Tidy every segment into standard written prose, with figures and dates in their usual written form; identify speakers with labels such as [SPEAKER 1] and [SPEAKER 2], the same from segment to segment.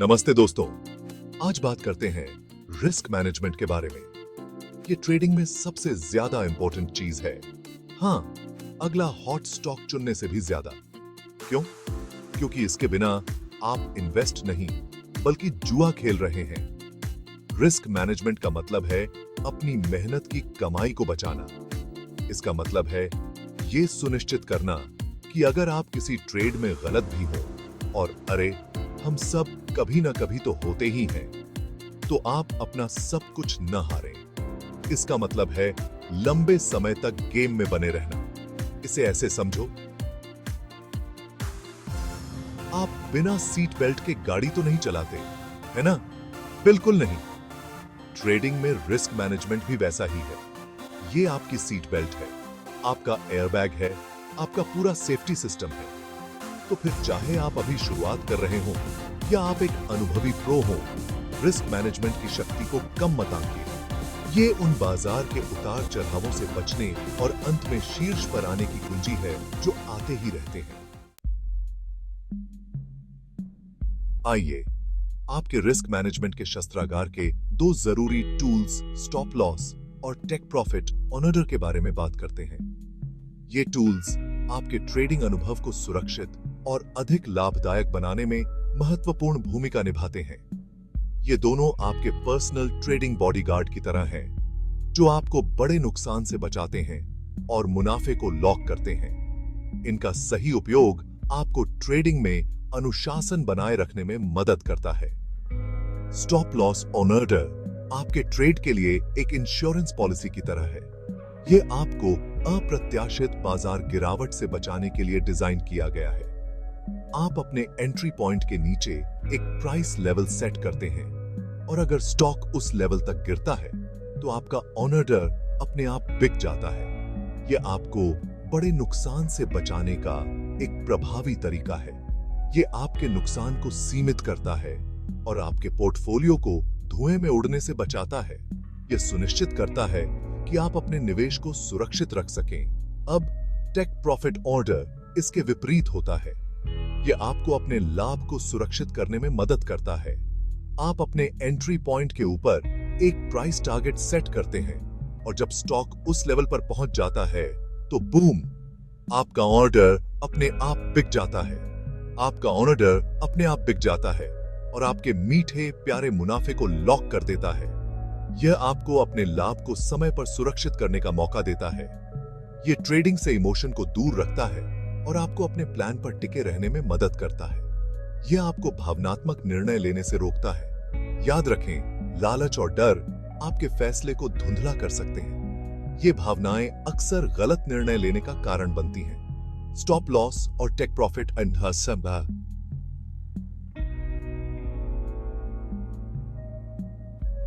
[SPEAKER 1] नमस्ते दोस्तों, आज बात करते हैं रिस्क मैनेजमेंट के बारे में। ये ट्रेडिंग में सबसे ज्यादा इंपॉर्टेंट चीज है। हाँ, अगला हॉट स्टॉक चुनने से भी ज्यादा। क्यों? क्योंकि इसके बिना आप इन्वेस्ट नहीं बल्कि जुआ खेल रहे हैं। रिस्क मैनेजमेंट का मतलब है अपनी मेहनत की कमाई को बचाना। इसका मतलब है ये सुनिश्चित करना कि अगर आप किसी ट्रेड में गलत भी हो, और अरे हम सब कभी ना कभी तो होते ही हैं, तो आप अपना सब कुछ न हारें। इसका मतलब है लंबे समय तक गेम में बने रहना। इसे ऐसे समझो, आप बिना सीट बेल्ट के गाड़ी तो नहीं चलाते, है ना? बिल्कुल नहीं। ट्रेडिंग में रिस्क मैनेजमेंट भी वैसा ही है। ये आपकी सीट बेल्ट है, आपका एयरबैग है, आपका पूरा सेफ्टी सिस्टम है। तो फिर चाहे आप अभी शुरुआत कर रहे हो या आप एक अनुभवी प्रो हो, रिस्क मैनेजमेंट की शक्ति को कम मत आंकिए। ये उन बाजार के उतार चढ़ावों से बचने और अंत में शीर्ष पर आने की कुंजी है जो आते ही रहते हैं। आइए आपके रिस्क मैनेजमेंट के शस्त्रागार के दो जरूरी टूल्स, स्टॉप लॉस और टेक प्रॉफिट ऑर्डर के बारे में बात करते हैं। ये टूल्स आपके ट्रेडिंग अनुभव को सुरक्षित और अधिक लाभदायक बनाने में महत्वपूर्ण भूमिका निभाते हैं। ये दोनों आपके पर्सनल ट्रेडिंग बॉडीगार्ड की तरह हैं, जो आपको बड़े नुकसान से बचाते हैं और मुनाफे को लॉक करते हैं। इनका सही उपयोग आपको ट्रेडिंग में अनुशासन बनाए रखने में मदद करता है। स्टॉप लॉस ऑर्डर आपके ट्रेड के लिए एक इंश्योरेंस पॉलिसी की तरह है। यह आपको अप्रत्याशित बाजार गिरावट से बचाने के लिए डिजाइन किया गया है। आप अपने एंट्री पॉइंट के नीचे एक प्राइस लेवल सेट करते हैं, और अगर स्टॉक उस लेवल तक गिरता है तो आपका ऑर्डर अपने आप बिक जाता है। यह आपको बड़े नुकसान से बचाने का एक प्रभावी तरीका है। यह आपके नुकसान को सीमित करता है और आपके पोर्टफोलियो को धुएं में उड़ने से बचाता है। यह सुनिश्चित करता है कि आप अपने निवेश को सुरक्षित रख सकें। अब टेक प्रॉफिट ऑर्डर इसके विपरीत होता है। यह आपको अपने लाभ को सुरक्षित करने में मदद करता है। आप अपने एंट्री पॉइंट के ऊपर एक प्राइस टारगेट सेट करते हैं, और जब स्टॉक उस लेवल पर पहुंच जाता है तो बूम, आपका ऑर्डर अपने आप बिक जाता है। आपका ऑर्डर अपने आप बिक जाता है और आपके मीठे प्यारे मुनाफे को लॉक कर देता है। यह आपको अपने लाभ को समय पर सुरक्षित करने का मौका देता है। यह ट्रेडिंग से इमोशन को दूर रखता है और आपको अपने प्लान पर टिके रहने में मदद करता है। यह आपको भावनात्मक निर्णय लेने से रोकता है। याद रखें, लालच और डर आपके फैसले को धुंधला कर सकते हैं। ये भावनाएं अक्सर गलत निर्णय लेने का कारण बनती हैं। स्टॉप लॉस और टेक प्रॉफिट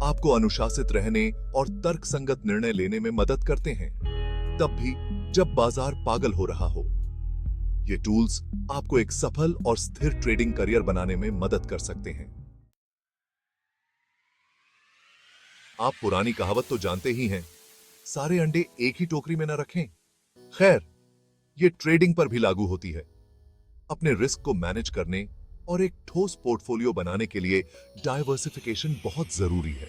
[SPEAKER 1] आपको अनुशासित रहने और तर्कसंगत निर्णय लेने में मदद करते हैं, तब भी जब बाजार पागल हो रहा हो। ये टूल्स आपको एक सफल और स्थिर ट्रेडिंग करियर बनाने में मदद कर सकते हैं। आप पुरानी कहावत तो जानते ही हैं, सारे अंडे एक ही टोकरी में न रखें। खैर, ये ट्रेडिंग पर भी लागू होती है। अपने रिस्क को मैनेज करने और एक ठोस पोर्टफोलियो बनाने के लिए डाइवर्सिफिकेशन बहुत जरूरी है।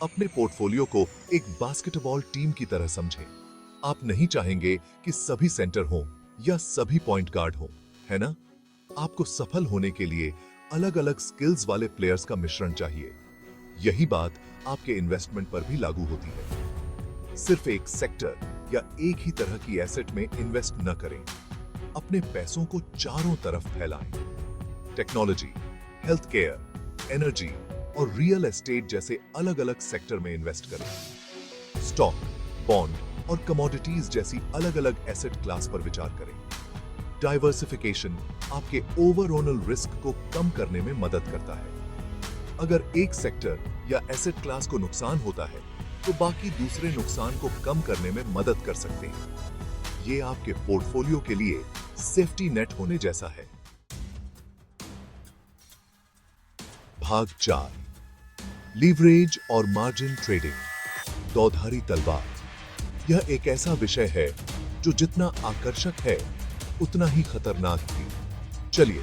[SPEAKER 1] अपने पोर्टफोलियो को एक बास्केटबॉल टीम की तरह समझें। आप नहीं चाहेंगे कि सभी सेंटर हों या सभी पॉइंट गार्ड हों, है ना? आपको सफल होने के लिए अलग-अलग स्किल्स वाले प्लेयर्स का मिश्रण चाहिए। यही बात आपके इन्वेस्टमेंट पर भी लागू होती है। सिर्फ एक सेक्टर या एक ही तरह की एसेट में इन्वेस्ट न करें। अपने पैसों को चारों तरफ फैलाएं। टेक्नोलॉजी, हेल्थ केयर, एनर्जी और रियल एस्टेट जैसे अलग-अलग सेक्टर में इन्वेस्ट करें। स्टॉक, बॉन्ड और कमोडिटीज जैसी अलग-अलग एसेट क्लास पर विचार करें। डाइवर्सिफिकेशन आपके ओवरऑल रिस्क को कम करने में मदद करता है। अगर एक सेक्टर या एसेट क्लास को नुकसान होता है, तो बाकी दूसरे नुकसान को कम करने में मदद कर सकते हैं। ये आपके पोर्टफोलियो के लिए सेफ्टी नेट होने जैसा है। भाग 4, लीवरेज और मार्जिन ट्रेडिंग, दौधारी तलवार। यह एक ऐसा विषय है जो जितना आकर्षक है उतना ही खतरनाक भी। चलिए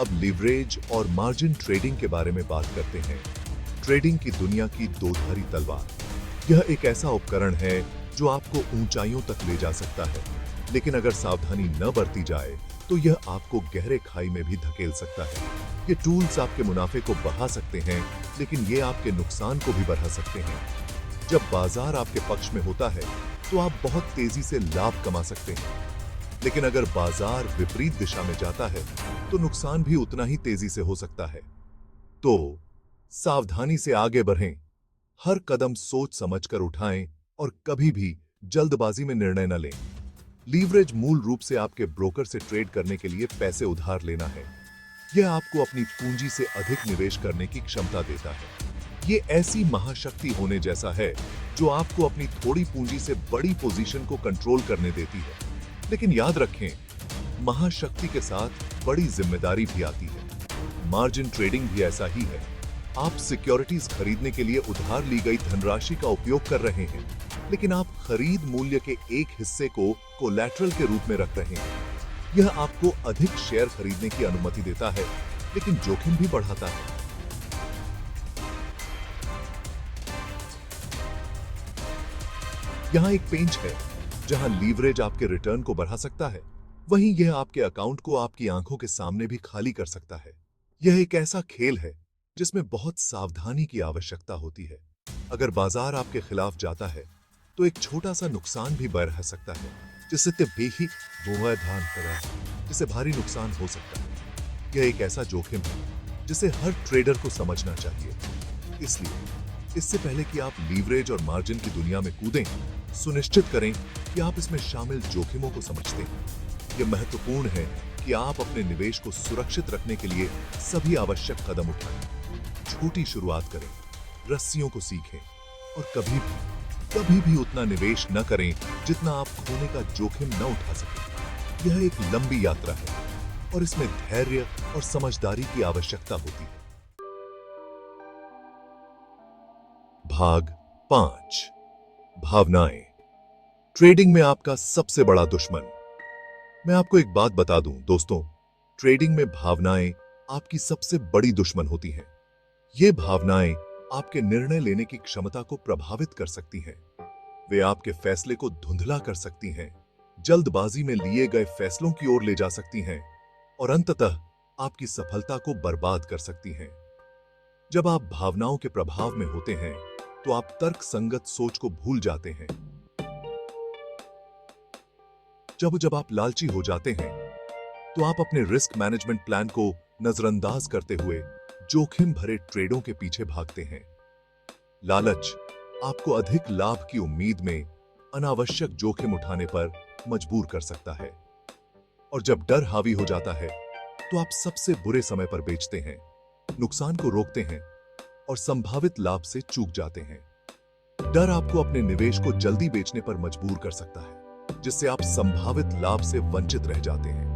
[SPEAKER 1] अब लीवरेज और मार्जिन ट्रेडिंग के बारे में बात करते हैं। ट्रेडिंग की दुनिया की दो-धारी तलवार। यह एक ऐसा उपकरण है जो आपको ऊंचाइयों तक ले जा सकता है, लेकिन अगर सावधानी न बरती जाए तो यह आपको गहरे खाई में भी धकेल सकता है। ये टूल्स आपके मुनाफे को बढ़ा सकते हैं, लेकिन ये आपके नुकसान को भी बढ़ा सकते हैं। जब बाजार आपके पक्ष में होता है तो आप बहुत तेजी से लाभ कमा सकते हैं, लेकिन अगर बाजार विपरीत दिशा में जाता है तो नुकसान भी उतना ही तेजी से हो सकता है। तो सावधानी से आगे बढ़ें, हर कदम सोच समझकर उठाएं और कभी भी जल्दबाजी में निर्णय न लें। लीवरेज मूल रूप से आपके ब्रोकर से ट्रेड करने के लिए पैसे उधार लेना है। यह आपको अपनी पूंजी से अधिक निवेश करने की क्षमता देता है। ये ऐसी महाशक्ति होने जैसा है जो आपको अपनी थोड़ी पूंजी से बड़ी पोजीशन को कंट्रोल करने देती है। लेकिन याद रखें, महाशक्ति के साथ बड़ी जिम्मेदारी भी आती है। मार्जिन ट्रेडिंग भी ऐसा ही है। आप सिक्योरिटीज खरीदने के लिए उधार ली गई धनराशि का उपयोग कर रहे हैं, लेकिन आप खरीद मूल्य के एक हिस्से को कोलैटरल के रूप में रख रहे हैं। यह आपको अधिक शेयर खरीदने की अनुमति देता है, लेकिन जोखिम भी बढ़ाता है। यहां एक पेंच है। जहां लीवरेज आपके रिटर्न को बढ़ा सकता है, वहीं यह आपके अकाउंट को आपकी आंखों के सामने भी खाली कर सकता है। यह एक ऐसा खेल है जिसमें बहुत सावधानी की आवश्यकता होती है। अगर बाजार आपके खिलाफ जाता है तो एक छोटा सा नुकसान भी बढ़ सकता है, जिससे भारी नुकसान हो सकता है। यह एक ऐसा जोखिम है जिसे हर ट्रेडर को समझना चाहिए। इसलिए इससे पहले कि आप लीवरेज और मार्जिन की दुनिया में कूदें, सुनिश्चित करें कि आप इसमें शामिल जोखिमों को समझते हैं। यह महत्वपूर्ण है कि आप अपने निवेश को सुरक्षित रखने के लिए सभी आवश्यक कदम उठाएं। छोटी शुरुआत करें, रस्सियों को सीखें और कभी भी उतना निवेश न करें जितना आप खोने का जोखिम न उठा सकें। यह एक लंबी यात्रा है और इसमें धैर्य और समझदारी की आवश्यकता होती है। भाग 5, भावनाएं। ट्रेडिंग में आपका सबसे बड़ा दुश्मन। मैं आपको एक बात बता दूं दोस्तों, ट्रेडिंग में भावनाएं आपकी सबसे बड़ी दुश्मन होती हैं। ये भावनाएं आपके निर्णय लेने की क्षमता को प्रभावित कर सकती हैं। वे आपके फैसले को धुंधला कर सकती हैं, जल्दबाजी में लिए गए फैसलों की ओर ले जा सकती हैं और अंततः आपकी सफलता को बर्बाद कर सकती हैं। जब आप भावनाओं के प्रभाव में होते हैं तो आप तर्क संगत सोच को भूल जाते हैं। जब आप लालची हो जाते हैं तो आप अपने रिस्क मैनेजमेंट प्लान को नजरअंदाज करते हुए जोखिम भरे ट्रेडों के पीछे भागते हैं। लालच आपको अधिक लाभ की उम्मीद में अनावश्यक जोखिम उठाने पर मजबूर कर सकता है। और जब डर हावी हो जाता है तो आप सबसे बुरे समय पर बेचते हैं, नुकसान को रोकते हैं और संभावित लाभ से चूक जाते हैं। डर आपको अपने निवेश को जल्दी बेचने पर मजबूर कर सकता है, जिससे आप संभावित लाभ से वंचित रह जाते हैं।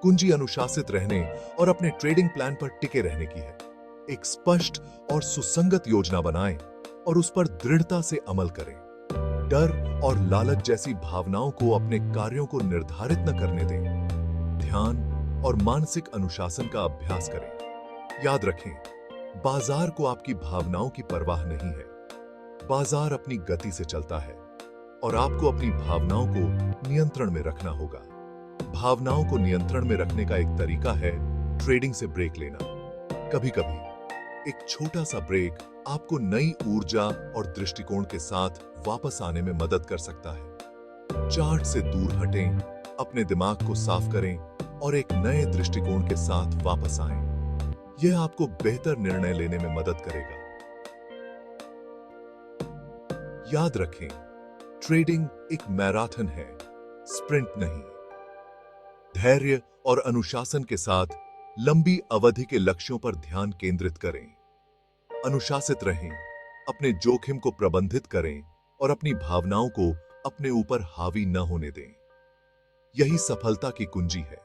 [SPEAKER 1] कुंजी अनुशासित रहने और अपने ट्रेडिंग प्लान पर टिके रहने की है। एक स्पष्ट और सुसंगत योजना बनाएं और उस पर दृढ़ता से अमल करें। डर और लालच जैसी भावनाओं को अपने कार्यों को निर्धारित न करने दें। ध्यान और मानसिक अनुशासन का अभ्यास करें। याद रखें, बाजार को आपकी भावनाओं की परवाह नहीं है। बाजार अपनी गति से चलता है और आपको अपनी भावनाओं को नियंत्रण में रखना होगा। भावनाओं को नियंत्रण में रखने का एक तरीका है ट्रेडिंग से ब्रेक लेना। कभी-कभी एक छोटा सा ब्रेक आपको नई ऊर्जा और दृष्टिकोण के साथ वापस आने में मदद कर सकता है। चार्ट से दूर हटें, अपने दिमाग को साफ करें और एक नए दृष्टिकोण के साथ वापस आएं। यह आपको बेहतर निर्णय लेने में मदद करेगा। याद रखें, ट्रेडिंग एक मैराथन है, स्प्रिंट नहीं। धैर्य और अनुशासन के साथ लंबी अवधि के लक्ष्यों पर ध्यान केंद्रित करें। अनुशासित रहें, अपने जोखिम को प्रबंधित करें और अपनी भावनाओं को अपने ऊपर हावी न होने दें। यही सफलता की कुंजी है।